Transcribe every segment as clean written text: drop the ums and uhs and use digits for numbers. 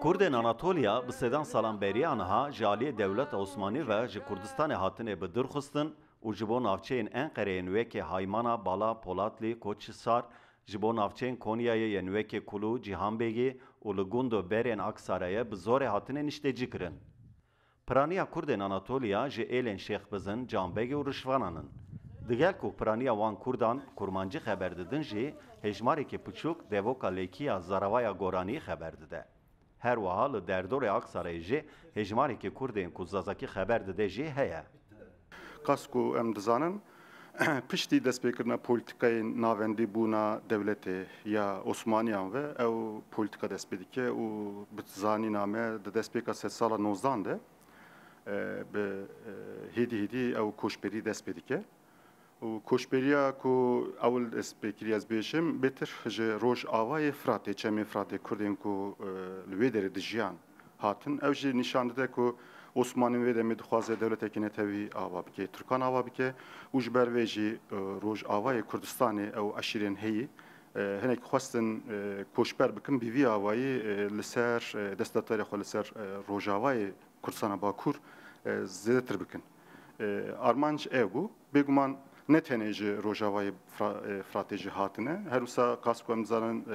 Kurdên Anatolya bi sedan salan beriya niha ji aliyê Dewleta Osmanî ve ji Kurdistanê hatine bi dirxistin û ji bo navçeyên Enqereyê wekî Haymana, Bala, Polatlı, Koçhisar, ji bo navçeyên Konyayê yên wekî Kulu, Cîhanbêgî û li gund û berên Aksarayê bi zorê hatine niştecî kirin. Piraniya Kurdên Anatolya ji êlên Şêxbizin, Canbêgê û Rişvanan in. Digel ku piraniya wan Kurdan kurmancî xeber didin jî hejmarekî piçûk devoka lêkiya Zaravaya Goranî xeber dide. Her wiha li derdorê Aksarayê jî hejmarekî Kurdên ku zazakî xeber dide jî heye. Kas ku em dizanin piştî destpêkirina polîtikayên navendî bûna devletê ya Osmaniyan ve ew polîtika dest pê dike û bi zanîna me di destpêka sed sala 19 de bi hêdî ew koçberî dest pê dike. û koçberiya ku ewil destpêkirî ez bêjim bêtir ji Rojavayê Fratê, çemê Fratê Kurdên ku li wê derê dijiyan hatin, ew jî nîşan dide ku Osmanîn wê demê dixwaze dewletekî netewî ava bike, Türkan ava bike û ji ber wê jî Rojavayê Kurdistanê ew eşîrên heyî hinek xwestin koçber bikin bi vî avayî li ser destdatarê xwe li ser Rojavayê Kurdistana Bakur zêdetir bikin. Armanc ev bû, bêguman ne tenê ji Rojavayê Fratê jî hatine, her wisa kas ku em dizanin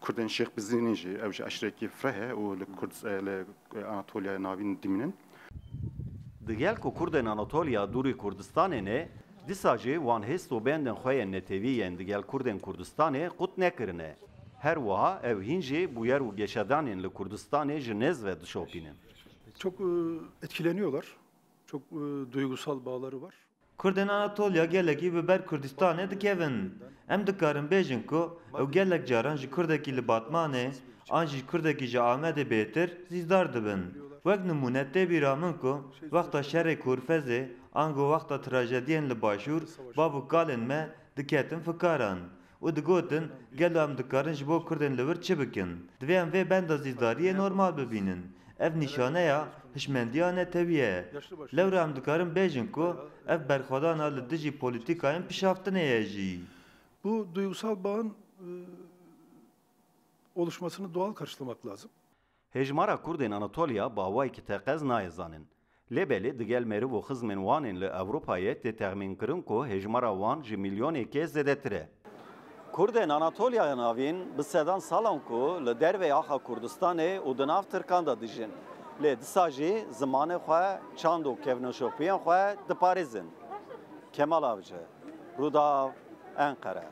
Kurdên Şêxbizinê jî ew ji eşrekî Frehe û li Anatolyayê navîn dimînin. Digel ku Kurdên Anatolya dûrî Kurdistanê ne, dîsa jî wan hêst û bendên xwe yên netewî yên digel Kurdên Kurdistanê qut nekirine. Her wiha ew hîn jî bûyer û geşedanên li Kurdistanê ji nêz ve dişopînin. Çok etkileniyorlar. Çok duygusal bağları var. Kurdên Anatolya gelekî bi ber Kurdistanê dikevin. Em dikarin bêjin ku ew gelek caran ji Kurdekî li Batmanê an jî Kurdekî ji Amedê bêtir zîzdar dibin. Wek nimûne tê bîra min ku wexta şerê Kurfezê an got wexta trajediyên li başûr bav û kalên me diketin fikaran. û digotin gelo em dikarin ji bo Kurdên li wir çi bikin. Divê em vê benda zîzdariyê normal bibînin. Ev nîşaneya hişmendiya netewî ye. Lewra em dikarin bêjin ku ev berxwedana li dijî polîtikayên pişaftinê ye jî. Bu duygusal bağın oluşmasını doğal karşılamak lazım. Hejmara Kurdên Anatolya bawayekî teqez nayê zanin. Lêbelê digel meriv û xizmên wan ên li Ewropayê tê texmîn kirin ku hejmara wan ji milyonekê zêdetir e. Kurdên Anatolyaya navîn bi sedan salan ku li dervê axa Kurdistanê û di nav Tirkan da dijin. Lê dîsa jî zimanê xwe, çand û kevneşopiyên xwe diparêzin. Kemal Avcı, Rûdaw, Enqere.